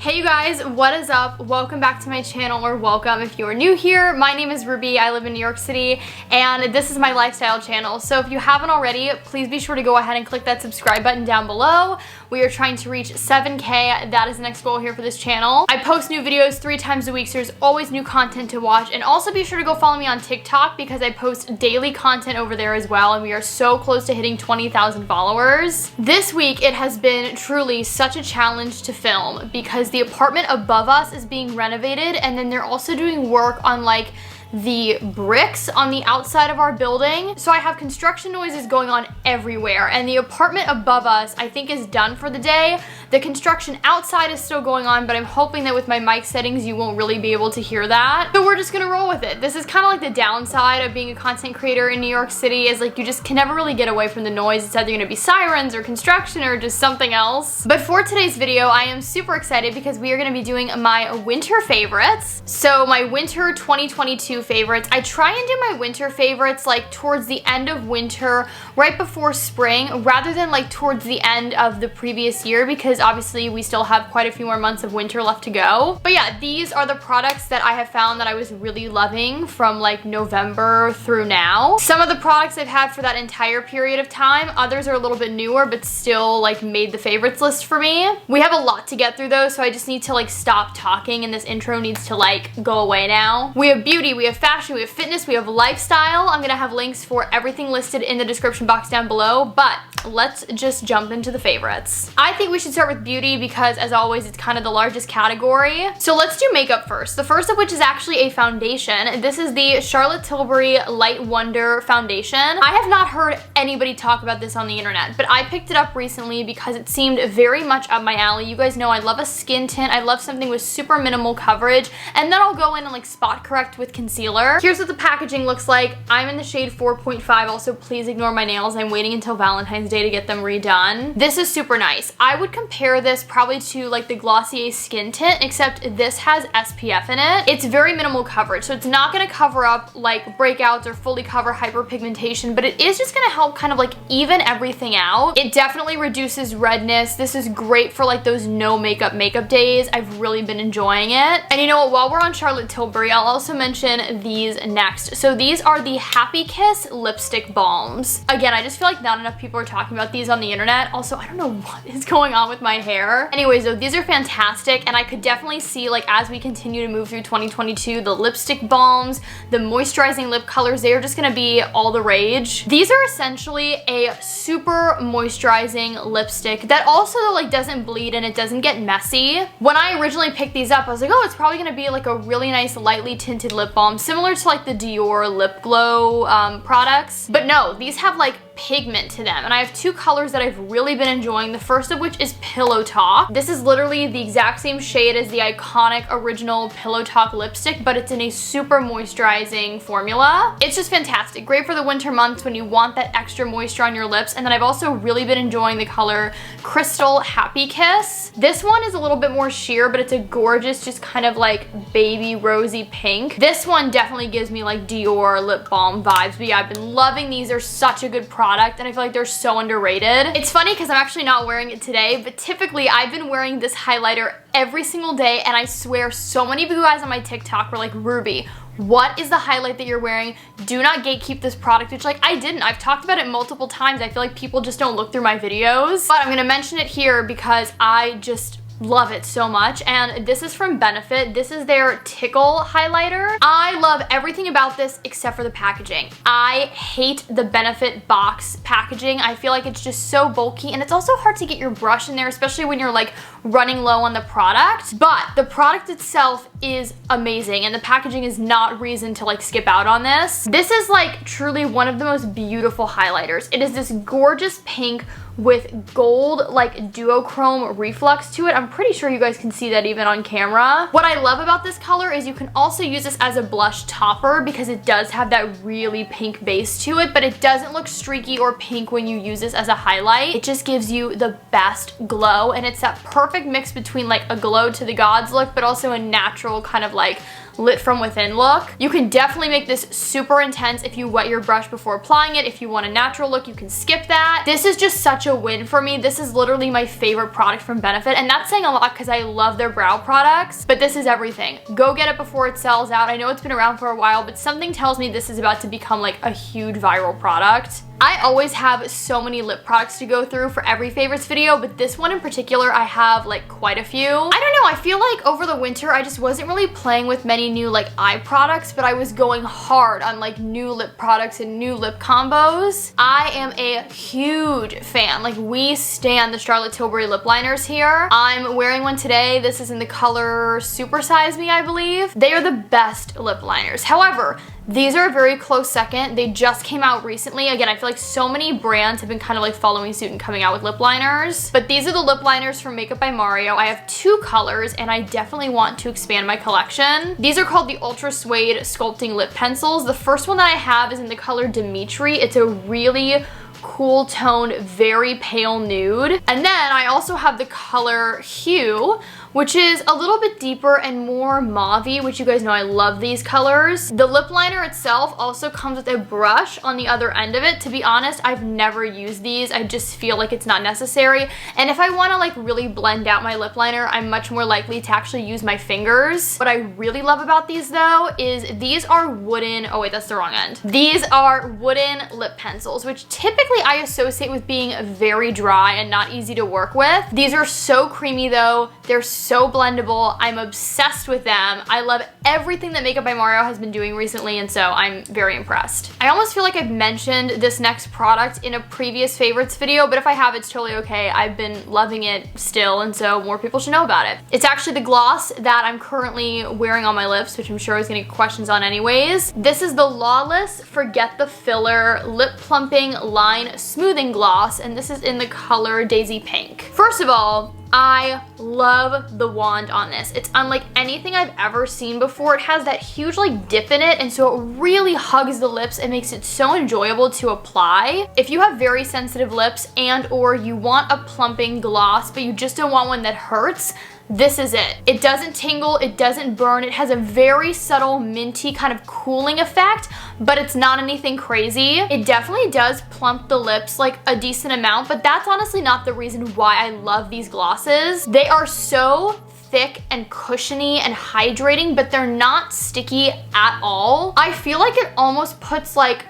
Hey you guys, what is up? Welcome back to my channel, or welcome if you are new here. My name is Ruby, I live in New York City, and this is my lifestyle channel. So if you haven't already, please be sure to go ahead and click that subscribe button down below. We are trying to reach 7K, that is the next goal here for this channel. I post new videos 3 times a week, so there's always new content to watch. And also be sure to go follow me on TikTok because I post daily content over there as well, and we are so close to hitting 20,000 followers. This week it has been truly such a challenge to film because the apartment above us is being renovated, and then they're also doing work on like the bricks on the outside of our building. So I have construction noises going on everywhere, and the apartment above us I think is done for the day. The construction outside is still going on, but I'm hoping that with my mic settings you won't really be able to hear that. So we're just gonna roll with it. This is kind of like the downside of being a content creator in New York City, is like you just can never really get away from the noise. It's either gonna be sirens or construction or just something else. But for today's video I am super excited because we are gonna be doing my winter favorites. So my winter 2022 favorites. I try and do my winter favorites like towards the end of winter, right before spring, rather than like towards the end of the previous year, because obviously we still have quite a few more months of winter left to go. But yeah, these are the products that I have found that I was really loving from like November through now. Some of the products I've had for that entire period of time, others are a little bit newer but still like made the favorites list for me. We have a lot to get through though, so I just need to like stop talking and this intro needs to like go away now. We have beauty, we have fashion, we have fitness, we have lifestyle. I'm gonna have links for everything listed in the description box down below, but let's just jump into the favorites. I think we should start with beauty because as always it's kind of the largest category. So let's do makeup first. The first of which is actually a foundation. This is the Charlotte Tilbury Light Wonder foundation. I have not heard anybody talk about this on the internet, but I picked it up recently because it seemed very much up my alley. You guys know I love a skin tint. I love something with super minimal coverage, and then I'll go in and like spot correct with concealer. Here's what the packaging looks like. I'm in the shade 4.5. Also, please ignore my nails. I'm waiting until Valentine's Day to get them redone. This is super nice. I would compare this probably to like the Glossier skin tint, except this has SPF in it. It's very minimal coverage, so it's not gonna cover up like breakouts or fully cover hyperpigmentation, but it is just gonna help kind of like even everything out. It definitely reduces redness. This is great for like those no makeup days. I've really been enjoying it. And you know what, while we're on Charlotte Tilbury, I'll also mention these next. So these are the Happy Kiss lipstick balms. Again, I just feel like not enough people are talking about these on the internet. Also, I don't know what is going on with my hair. Anyways though, these are fantastic, and I could definitely see like as we continue to move through 2022, the lipstick balms, the moisturizing lip colors, they are just gonna be all the rage. These are essentially a super moisturizing lipstick that also like doesn't bleed and it doesn't get messy. When I originally picked these up, I was like, oh, it's probably gonna be like a really nice lightly tinted lip balm, similar to like the Dior lip glow products. But no, these have like pigment to them, and I have 2 colors that I've really been enjoying, the first of which is Pillow Talk. This is literally the exact same shade as the iconic original Pillow Talk lipstick, but it's in a super moisturizing formula. It's just fantastic. Great for the winter months when you want that extra moisture on your lips. And then I've also really been enjoying the color Crystal Happy Kiss. This one is a little bit more sheer, but it's a gorgeous, just kind of like baby rosy pink. This one definitely gives me like Dior lip balm vibes, but yeah, I've been loving these. They're such a good product, and I feel like they're so underrated. It's funny because I'm actually not wearing it today, but typically I've been wearing this highlighter every single day, and I swear so many of you guys on my TikTok were like, Ruby, what is the highlight that you're wearing? Do not gatekeep this product, which like I didn't. I've talked about it multiple times. I feel like people just don't look through my videos, but I'm gonna mention it here because I just love it so much. And this is from Benefit. This is their Tickle Highlighter. I love everything about this except for the packaging. I hate the Benefit box packaging. I feel like it's just so bulky, and it's also hard to get your brush in there, especially when you're like running low on the product. But the product itself is amazing, and the packaging is not reason to like skip out on this. This is like truly one of the most beautiful highlighters. It is this gorgeous pink with gold like duochrome reflux to it. I'm pretty sure you guys can see that even on camera. What I love about this color is you can also use this as a blush topper because it does have that really pink base to it, but it doesn't look streaky or pink when you use this as a highlight. It just gives you the best glow, and it's that perfect mix between like a glow to the gods look, but also a natural kind of like lit from within look. You can definitely make this super intense if you wet your brush before applying it. If you want a natural look, you can skip that. This is just such such a win for me. This is literally my favorite product from Benefit, and that's saying a lot because I love their brow products, but this is everything. Go get it before it sells out. I know it's been around for a while, but something tells me this is about to become like a huge viral product. I always have so many lip products to go through for every favorites video, but this one in particular, I have like quite a few. I don't know, I feel like over the winter, I just wasn't really playing with many new like eye products, but I was going hard on like new lip products and new lip combos. I am a huge fan. Like, we stan the Charlotte Tilbury lip liners here. I'm wearing one today. This is in the color Super Size Me, I believe. They are the best lip liners. However, these are a very close second. They just came out recently. Again, I feel like so many brands have been kind of like following suit and coming out with lip liners. But these are the lip liners from Makeup by Mario. I have 2 colors and I definitely want to expand my collection. These are called the Ultra Suede Sculpting Lip Pencils. The first one that I have is in the color Dimitri. It's a really cool tone, very pale nude. And then I also have the color Hue, which is a little bit deeper and more mauve-y, which you guys know I love these colors. The lip liner itself also comes with a brush on the other end of it. To be honest, I've never used these. I just feel like it's not necessary. And if I wanna like really blend out my lip liner, I'm much more likely to actually use my fingers. What I really love about these though is these are wooden, oh wait, that's the wrong end. These are wooden lip pencils, which typically I associate with being very dry and not easy to work with. These are so creamy though. They're so blendable. I'm obsessed with them. I love everything that Makeup by Mario has been doing recently, and so I'm very impressed. I almost feel like I've mentioned this next product in a previous favorites video, but if I have, it's totally okay. I've been loving it still, and so more people should know about it. It's actually the gloss that I'm currently wearing on my lips, which I'm sure I was gonna get questions on anyways. This is the Lawless Forget the Filler Lip Plumping Line Smoothing Gloss, and this is in the color Daisy Pink. First of all, I love the wand on this. It's unlike anything I've ever seen before. It has that huge like dip in it, and so it really hugs the lips and makes it so enjoyable to apply. If you have very sensitive lips and or you want a plumping gloss, but you just don't want one that hurts, this is it. It doesn't tingle, it doesn't burn, it has a very subtle minty kind of cooling effect, but it's not anything crazy. It definitely does plump the lips like a decent amount, but that's honestly not the reason why I love these glosses. They are so thick and cushiony and hydrating, but they're not sticky at all. I feel like it almost puts like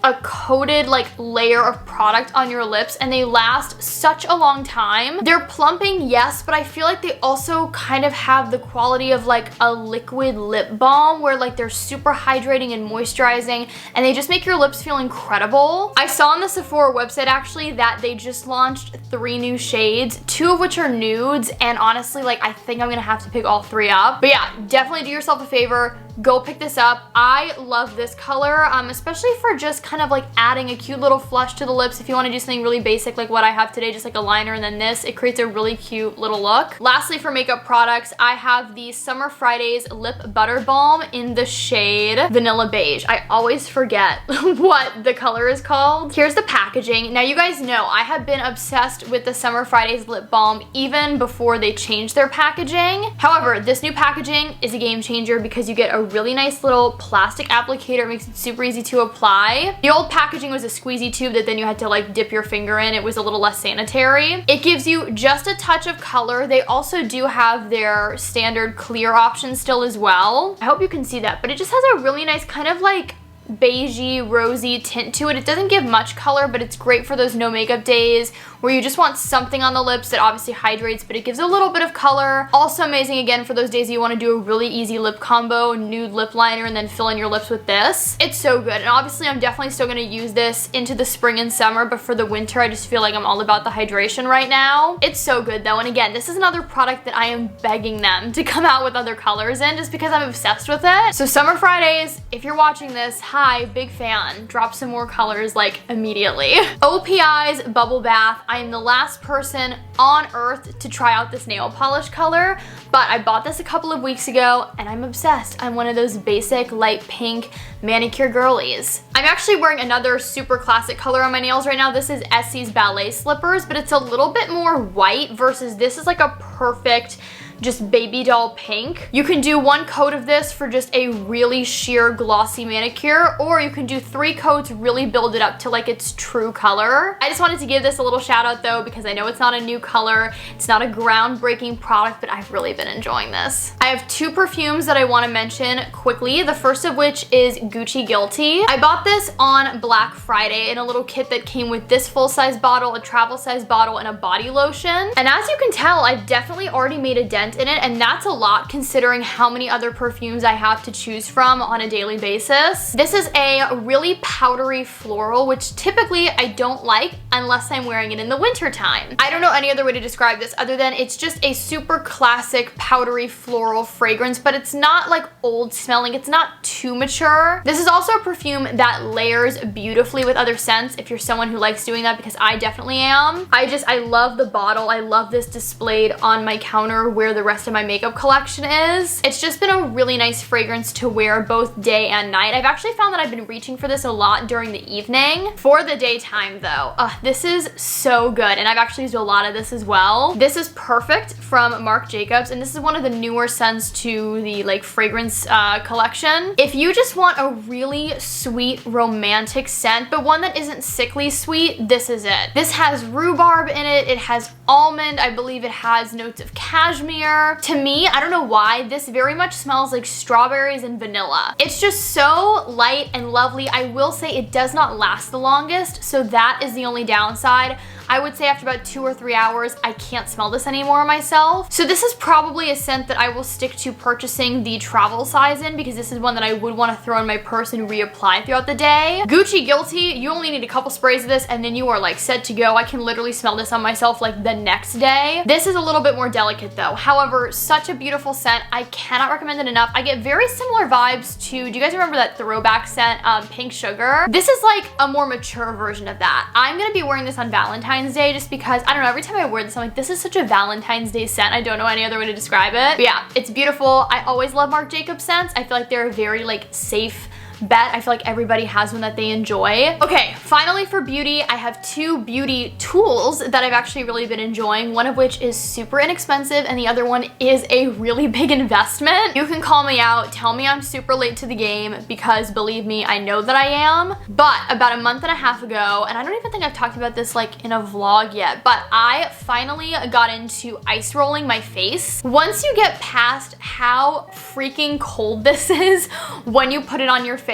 a coated like layer of product on your lips, and they last such a long time. They're plumping, yes, but I feel like they also kind of have the quality of like a liquid lip balm where like they're super hydrating and moisturizing, and they just make your lips feel incredible. I saw on the Sephora website actually that they just launched 3 new shades, 2 of which are nudes, and honestly like I think I'm gonna have to pick all 3 up. But yeah, definitely do yourself a favor, go pick this up. I love this color, especially for just kind of like adding a cute little flush to the lips. If you want to do something really basic like what I have today, just like a liner and then this, it creates a really cute little look. Lastly, for makeup products, I have the Summer Fridays Lip Butter Balm in the shade Vanilla Beige. I always forget what the color is called. Here's the packaging. Now you guys know I have been obsessed with the Summer Fridays Lip Balm even before they changed their packaging. However, this new packaging is a game changer because you get a really nice little plastic applicator. It makes it super easy to apply. The old packaging was a squeezy tube that then you had to like dip your finger in. It was a little less sanitary. It gives you just a touch of color. They also do have their standard clear option still as well. I hope you can see that, but it just has a really nice kind of like beigey, rosy tint to it. It doesn't give much color, but it's great for those no makeup days where you just want something on the lips that obviously hydrates, but it gives a little bit of color. Also amazing again for those days you want to do a really easy lip combo, nude lip liner, and then fill in your lips with this. It's so good, and obviously I'm definitely still going to use this into the spring and summer, but for the winter I just feel like I'm all about the hydration right now. It's so good though, and again, this is another product that I am begging them to come out with other colors in just because I'm obsessed with it. So Summer Fridays, if you're watching this, hi, big fan. Drop some more colors like immediately. OPI's Bubble Bath. I am the last person on earth to try out this nail polish color, but I bought this a couple of weeks ago and I'm obsessed. I'm one of those basic light pink manicure girlies. I'm actually wearing another super classic color on my nails right now. This is Essie's Ballet Slippers, but it's a little bit more white versus this is like a perfect just baby doll pink. You can do 1 coat of this for just a really sheer glossy manicure, or you can do 3 coats, really build it up to like its true color. I just wanted to give this a little shout out though, because I know it's not a new color, it's not a groundbreaking product, but I've really been enjoying this. I have 2 perfumes that I want to mention quickly, the first of which is Gucci Guilty. I bought this on Black Friday in a little kit that came with this full-size bottle, a travel-size bottle, and a body lotion. And as you can tell, I've definitely already made a dent in it, and that's a lot considering how many other perfumes I have to choose from on a daily basis. This is a really powdery floral, which typically I don't like unless I'm wearing it in the winter time. I don't know any other way to describe this other than it's just a super classic powdery floral fragrance, but it's not like old smelling, it's not too mature. This is also a perfume that layers beautifully with other scents if you're someone who likes doing that, because I definitely am. I love the bottle. I love this displayed on my counter where the rest of my makeup collection is. It's just been a really nice fragrance to wear both day and night. I've actually found that I've been reaching for this a lot during the evening. For the daytime though, this is so good, and I've actually used a lot of this as well. This is Perfect from Marc Jacobs, and this is one of the newer scents to the like fragrance collection. If you just want a really sweet romantic scent, but one that isn't sickly sweet, this is it. This has rhubarb in it, it has almond, I believe it has notes of cashmere. To me, I don't know why, this very much smells like strawberries and vanilla. It's just so light and lovely. I will say it does not last the longest, so that is the only downside. I would say after about 2 or 3 hours, I can't smell this anymore myself. So this is probably a scent that I will stick to purchasing the travel size in, because this is one that I would want to throw in my purse and reapply throughout the day. Gucci Guilty, you only need a couple sprays of this and then you are like set to go. I can literally smell this on myself like the next day. This is a little bit more delicate though. However, such a beautiful scent. I cannot recommend it enough. I get very similar vibes to, do you guys remember that throwback scent, Pink Sugar? This is like a more mature version of that. I'm gonna be wearing this on Valentine's Day just because, I don't know, every time I wear this, I'm like, this is such a Valentine's Day scent. I don't know any other way to describe it. But yeah, it's beautiful. I always love Marc Jacobs scents. I feel like they're a very like safe bet. I feel like everybody has one that they enjoy. Okay, finally for beauty, I have 2 beauty tools that I've actually really been enjoying, one of which is super inexpensive and the other one is a really big investment. You can call me out, tell me I'm super late to the game, because believe me, I know that I am. But about a month and a half ago, and I don't even think I've talked about this like in a vlog yet, but I finally got into ice rolling my face. Once you get past how freaking cold this is when you put it on your face,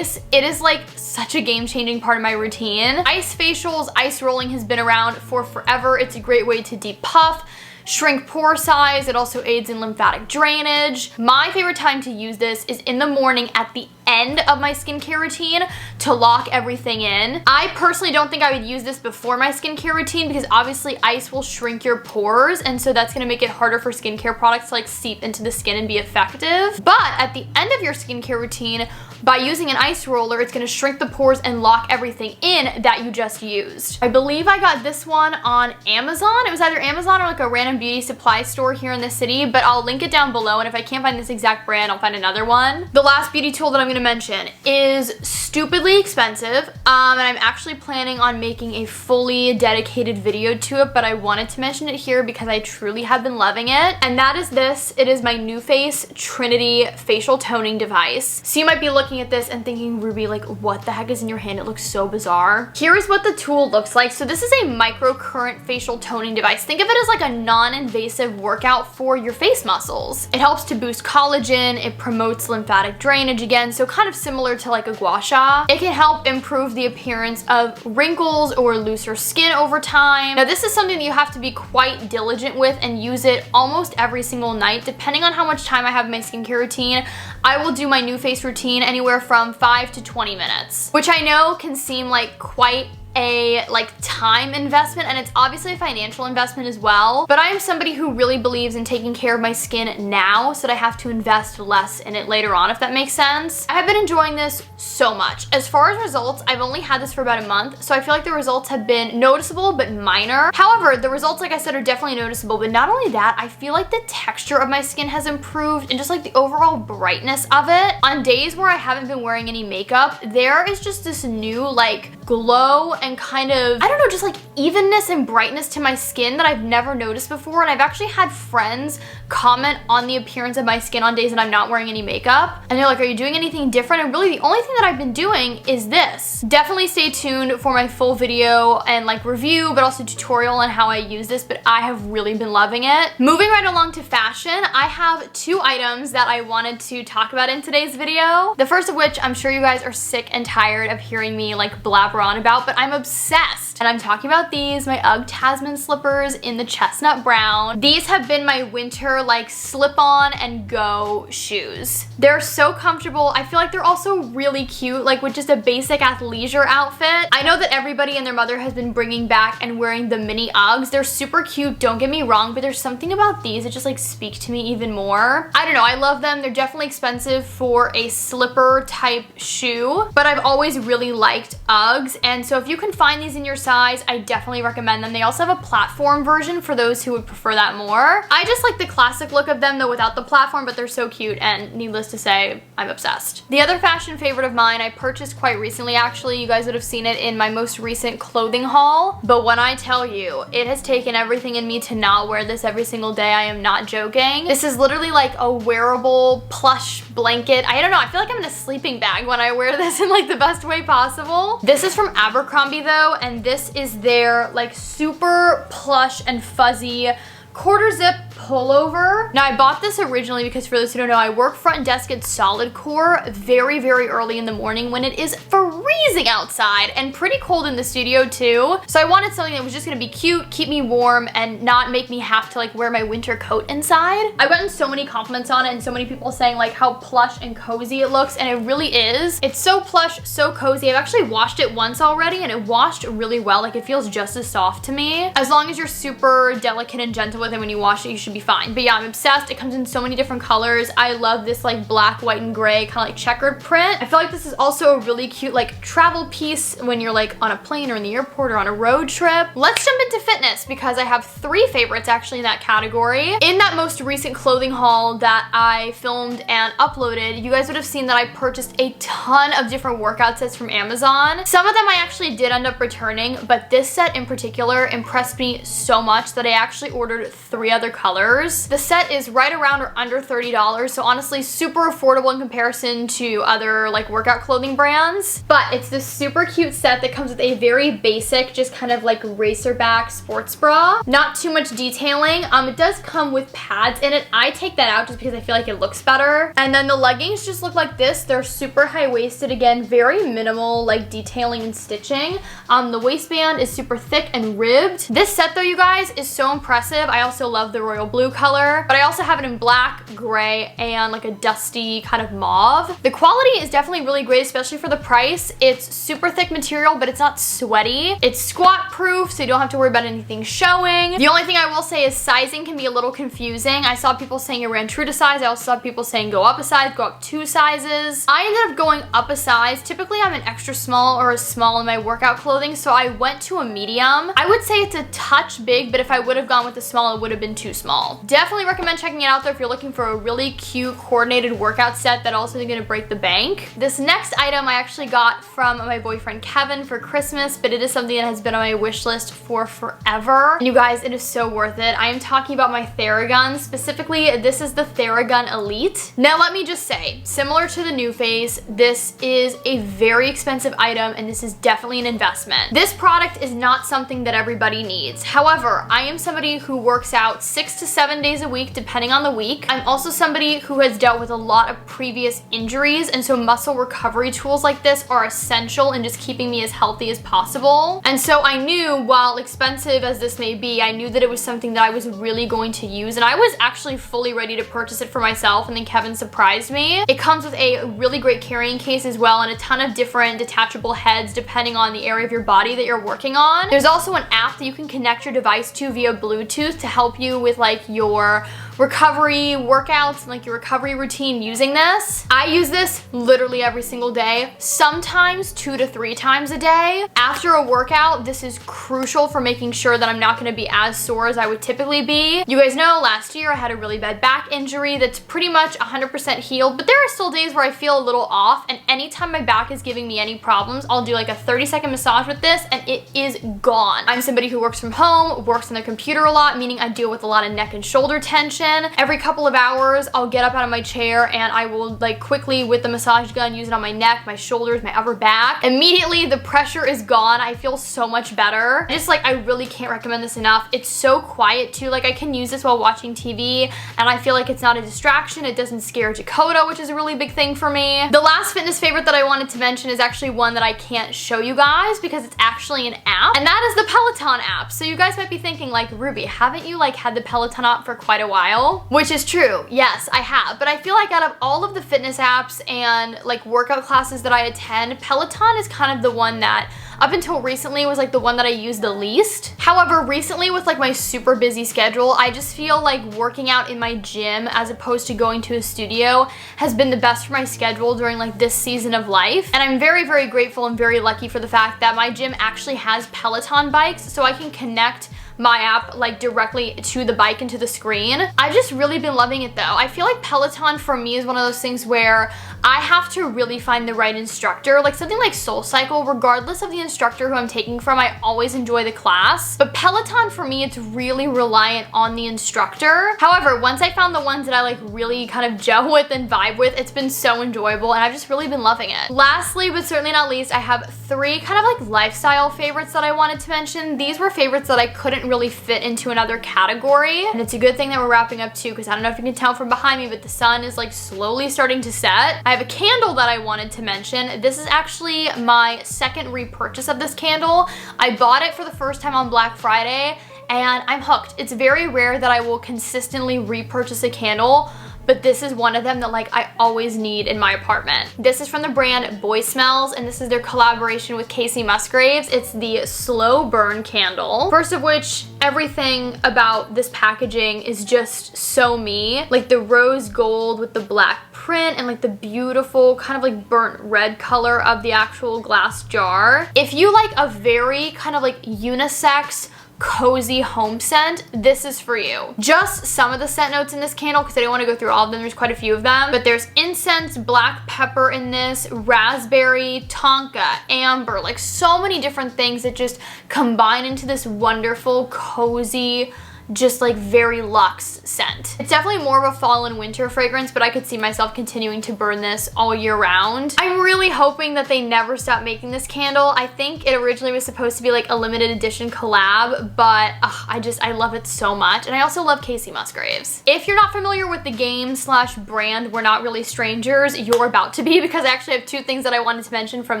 it is like such a game-changing part of my routine. Ice facials, ice rolling has been around for forever. It's a great way to depuff, shrink pore size. It also aids in lymphatic drainage. My favorite time to use this is in the morning at the end of my skincare routine to lock everything in. I personally don't think I would use this before my skincare routine, because obviously ice will shrink your pores, and so that's gonna make it harder for skincare products to like seep into the skin and be effective. But at the end of your skincare routine, by using an ice roller, it's gonna shrink the pores and lock everything in that you just used. I believe I got this one on Amazon. It was either Amazon or like a random beauty supply store here in the city, but I'll link it down below, and if I can't find this exact brand, I'll find another one. The last beauty tool that I'm gonna mention is stupidly expensive, and I'm actually planning on making a fully dedicated video to it, but I wanted to mention it here because I truly have been loving it, and that is this. It is my NuFace Trinity facial toning device. So you might be looking at this and thinking, Ruby, like what the heck is in your hand? It looks so bizarre. Here is what the tool looks like. So this is a microcurrent facial toning device. Think of it as like a non-invasive workout for your face muscles. It helps to boost collagen, it promotes lymphatic drainage again, so kind of similar to like a gua sha. It can help improve the appearance of wrinkles or looser skin over time. Now this is something that you have to be quite diligent with and use it almost every single night. Depending on how much time I have in my skincare routine, I will do my NuFace routine anywhere from 5 to 20 minutes, which I know can seem like quite a time investment, and it's obviously a financial investment as well, but I am somebody who really believes in taking care of my skin now so that I have to invest less in it later on, if that makes sense. I have been enjoying this so much. As far as results, I've only had this for about a month, so I feel like the results have been noticeable but minor. However, the results, like I said, are definitely noticeable, but not only that, I feel like the texture of my skin has improved and just like the overall brightness of it. On days where I haven't been wearing any makeup, there is just this new like glow and kind of, I don't know, just like evenness and brightness to my skin that I've never noticed before. And I've actually had friends comment on the appearance of my skin on days that I'm not wearing any makeup. And they're like, are you doing anything different? And really the only thing that I've been doing is this. Definitely stay tuned for my full video and like review, but also tutorial on how I use this, but I have really been loving it. Moving right along to fashion, I have 2 items that I wanted to talk about in today's video. The first of which I'm sure you guys are sick and tired of hearing me like blabber on about, but I'm obsessed. And I'm talking about these, my UGG Tasman slippers in the chestnut brown. These have been my winter like slip on and go shoes. They're so comfortable. I feel like they're also really cute, like with just a basic athleisure outfit. I know that everybody and their mother has been bringing back and wearing the mini Uggs. They're super cute, don't get me wrong, but there's something about these that just like speak to me even more. I don't know, I love them. They're definitely expensive for a slipper type shoe, but I've always really liked Uggs. And so if you can find these in your size, I definitely recommend them. They also have a platform version for those who would prefer that more. I just like the classic look of them though without the platform, but they're so cute and needless to say, I'm obsessed. The other fashion favorite of mine I purchased quite recently actually. You guys would have seen it in my most recent clothing haul, but when I tell you, it has taken everything in me to not wear this every single day. I am not joking. This is literally like a wearable plush blanket. I don't know, I feel like I'm in a sleeping bag when I wear this in like the best way possible. This is from Abercrombie though, and this is their like super plush and fuzzy quarter zip pullover. Now I bought this originally because for those who don't know, I work front desk at Solid Core very, very early in the morning when it is freezing outside and pretty cold in the studio too. So I wanted something that was just gonna be cute, keep me warm, and not make me have to like wear my winter coat inside. I gotten so many compliments on it and so many people saying like how plush and cozy it looks, and it really is. It's so plush, so cozy. I've actually washed it once already and it washed really well. Like it feels just as soft to me. As long as you're super delicate and gentle with it when you wash it, you should be fine. But yeah, I'm obsessed. It comes in so many different colors. I love this like black, white, and gray kind of like checkered print. I feel like this is also a really cute like travel piece when you're like on a plane or in the airport or on a road trip. Let's jump into fitness because I have 3 favorites actually in that category. In that most recent clothing haul that I filmed and uploaded, you guys would have seen that I purchased a ton of different workout sets from Amazon. Some of them I actually did end up returning, but this set in particular impressed me so much that I actually ordered 3 other colors. The set is right around or under $30, so honestly super affordable in comparison to other like workout clothing brands. But it's this super cute set that comes with a very basic, just kind of like racer back sports bra. Not too much detailing. It does come with pads in it. I take that out just because I feel like it looks better. And then the leggings just look like this. They're super high-waisted, again, very minimal like detailing and stitching. The waistband is super thick and ribbed. This set though, you guys, is so impressive. I also love the royal blue color, but I also have it in black, gray, and like a dusty kind of mauve. The quality is definitely really great, especially for the price. It's super thick material, but it's not sweaty. It's squat proof, so you don't have to worry about anything showing. The only thing I will say is sizing can be a little confusing. I saw people saying it ran true to size. I also saw people saying go up a size, go up 2 sizes. I ended up going up a size. Typically I'm an extra small or a small in my workout clothing, so I went to a medium. I would say it's a touch big, but if I would have gone with a small, it would have been too small. Definitely recommend checking it out though if you're looking for a really cute coordinated workout set that also isn't gonna break the bank. This next item I actually got from my boyfriend Kevin for Christmas, but it is something that has been on my wish list for forever. And you guys, it is so worth it. I am talking about my Theragun. Specifically, this is the Theragun Elite. Now let me just say, similar to the New Face, this is a very expensive item and this is definitely an investment. This product is not something that everybody needs. However, I am somebody who works out 6 to 7 days a week depending on the week. I'm also somebody who has dealt with a lot of previous injuries, and so muscle recovery tools like this are essential in just keeping me as healthy as possible. And so I knew, while expensive as this may be, I knew that it was something that I was really going to use, and I was actually fully ready to purchase it for myself, and then Kevin surprised me. It comes with a really great carrying case as well and a ton of different detachable heads depending on the area of your body that you're working on. There's also an app that you can connect your device to via Bluetooth to help you with like your recovery workouts and like your recovery routine using this. I use this literally every single day, sometimes 2 to 3 times a day. After a workout, this is crucial for making sure that I'm not gonna be as sore as I would typically be. You guys know last year I had a really bad back injury that's pretty much 100% healed, but there are still days where I feel a little off, and anytime my back is giving me any problems, I'll do like a 30-second massage with this and it is gone. I'm somebody who works from home, works on the computer a lot, meaning I deal with a lot of neck and shoulder tension. Every couple of hours, I'll get up out of my chair and I will like quickly with the massage gun use it on my neck, my shoulders, my upper back. Immediately the pressure is gone. I feel so much better. I really can't recommend this enough. It's so quiet too. Like I can use this while watching TV and I feel like it's not a distraction. It doesn't scare Dakota, which is a really big thing for me. The last fitness favorite that I wanted to mention is actually one that I can't show you guys because it's actually an app, and that is the Peloton app. So you guys might be thinking like, Ruby, haven't you like had the Peloton app for quite a while? Which is true. Yes, I have. But I feel like out of all of the fitness apps and like workout classes that I attend, Peloton is kind of the one that up until recently was like the one that I used the least. However, recently with like my super busy schedule, I just feel like working out in my gym as opposed to going to a studio has been the best for my schedule during like this season of life. And I'm very, very grateful and very lucky for the fact that my gym actually has Peloton bikes, so I can connect my app like directly to the bike and to the screen. I've just really been loving it though. I feel like Peloton for me is one of those things where I have to really find the right instructor. Like something like SoulCycle, regardless of the instructor who I'm taking from, I always enjoy the class. But Peloton for me, it's really reliant on the instructor. However, once I found the ones that I like really kind of gel with and vibe with, it's been so enjoyable and I've just really been loving it. Lastly, but certainly not least, I have 3 kind of like lifestyle favorites that I wanted to mention. These were favorites that I couldn't really fit into another category, and it's a good thing that we're wrapping up too, because I don't know if you can tell from behind me, but the sun is like slowly starting to set. I have a candle that I wanted to mention. This is actually my second repurchase of this candle. I bought it for the first time on Black Friday and I'm hooked. It's very rare that I will consistently repurchase a candle, but this is one of them that like I always need in my apartment. This is from the brand Boy Smells, and this is their collaboration with Casey Musgraves. It's the slow burn candle. First of which, everything about this packaging is just so me. Like the rose gold with the black print and like the beautiful kind of like burnt red color of the actual glass jar. If you like a very kind of like unisex, cozy home scent, this is for you. Just some of the scent notes in this candle, because I don't want to go through all of them, there's quite a few of them, but there's incense, black pepper in this, raspberry, tonka, amber, like so many different things that just combine into this wonderful, cozy, just like very luxe scent. It's definitely more of a fall and winter fragrance, but I could see myself continuing to burn this all year round. I'm really hoping that they never stop making this candle. I think it originally was supposed to be like a limited edition collab, but I love it so much. And I also love Casey Musgraves. If you're not familiar with the game / brand We're Not Really Strangers, you're about to be, because I actually have 2 things that I wanted to mention from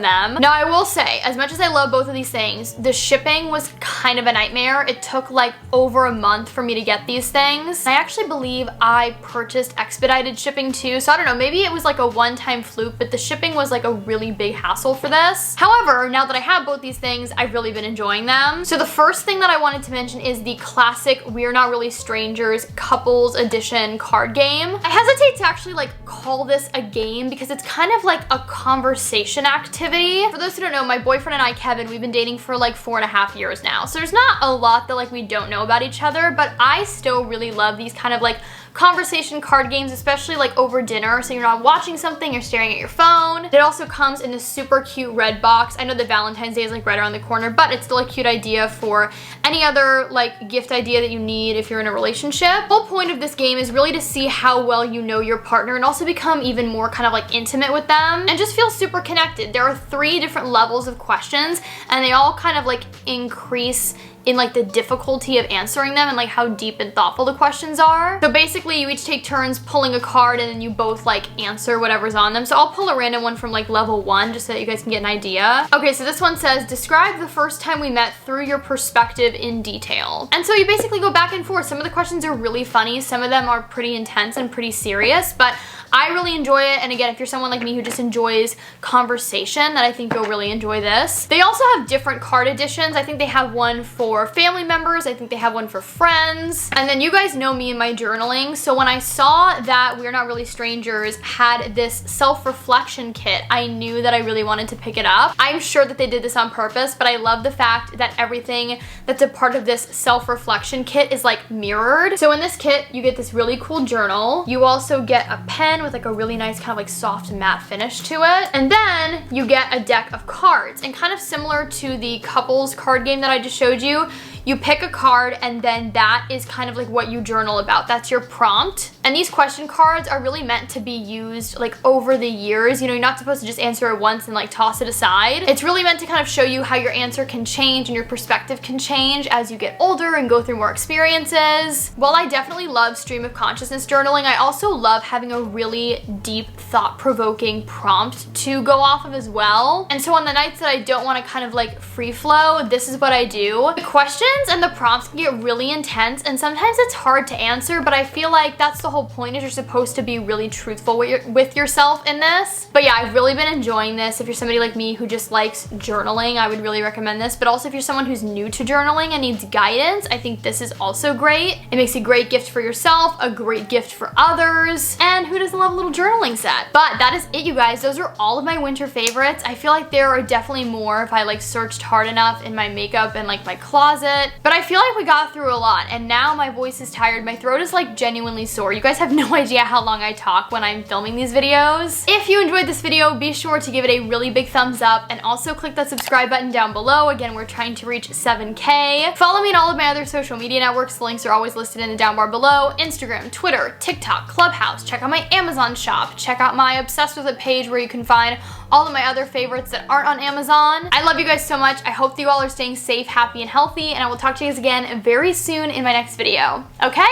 them. Now I will say, as much as I love both of these things, the shipping was kind of a nightmare. It took like over a month for me to get these things. I actually believe I purchased expedited shipping too, so I don't know, maybe it was like a one-time fluke, but the shipping was like a really big hassle for this. However, now that I have both these things, I've really been enjoying them. So the first thing that I wanted to mention is the classic We're Not Really Strangers Couples Edition card game. I hesitate to actually like call this a game because it's kind of like a conversation activity. For those who don't know, my boyfriend and I, Kevin, we've been dating for like 4.5 years now. So there's not a lot that like we don't know about each other, but I still really love these kind of like conversation card games, especially like over dinner, so you're not watching something, you're staring at your phone. It also comes in this super cute red box. I know that Valentine's Day is like right around the corner, but it's still a cute idea for any other like gift idea that you need if you're in a relationship. The whole point of this game is really to see how well you know your partner and also become even more kind of like intimate with them and just feel super connected. There are 3 different levels of questions and they all kind of like increase in like the difficulty of answering them and like how deep and thoughtful the questions are. So basically you each take turns pulling a card and then you both like answer whatever's on them. So I'll pull a random one from like level 1 just so that you guys can get an idea. Okay, so this one says, describe the first time we met through your perspective in detail. And so you basically go back and forth. Some of the questions are really funny. Some of them are pretty intense and pretty serious, but I really enjoy it, and again, if you're someone like me who just enjoys conversation, then I think you'll really enjoy this. They also have different card editions. I think they have one for family members. I think they have one for friends. And then you guys know me and my journaling, so when I saw that We're Not Really Strangers had this self-reflection kit, I knew that I really wanted to pick it up. I'm sure that they did this on purpose, but I love the fact that everything that's a part of this self-reflection kit is like mirrored. So in this kit, you get this really cool journal. You also get a pen with like a really nice kind of like soft matte finish to it. And then you get a deck of cards, and kind of similar to the couples card game that I just showed you, you pick a card and then that is kind of like what you journal about. That's your prompt. And these question cards are really meant to be used like over the years. You know, you're not supposed to just answer it once and like toss it aside. It's really meant to kind of show you how your answer can change and your perspective can change as you get older and go through more experiences. While I definitely love stream of consciousness journaling, I also love having a really deep, thought-provoking prompt to go off of as well. And so on the nights that I don't want to kind of like free flow, this is what I do. The questions and the prompts can get really intense, and sometimes it's hard to answer, but I feel like that's the whole point, is you're supposed to be really truthful with yourself in this. But yeah, I've really been enjoying this. If you're somebody like me who just likes journaling, I would really recommend this. But also if you're someone who's new to journaling and needs guidance, I think this is also great. It makes a great gift for yourself, a great gift for others, and who doesn't love a little journaling set? But that is it, you guys. Those are all of my winter favorites. I feel like there are definitely more if I like searched hard enough in my makeup and like my closet. But I feel like we got through a lot, and now my voice is tired. My throat is like genuinely sore. You guys have no idea how long I talk when I'm filming these videos. If you enjoyed this video, be sure to give it a really big thumbs up, and also click that subscribe button down below. Again, we're trying to reach 7K. Follow me on all of my other social media networks. The links are always listed in the down bar below. Instagram, Twitter, TikTok, Clubhouse. Check out my Amazon shop. Check out my Obsessed With It page where you can find all of my other favorites that aren't on Amazon. I love you guys so much. I hope that you all are staying safe, happy, and healthy, and I will talk to you guys again very soon in my next video. Okay?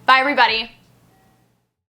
Bye, everybody.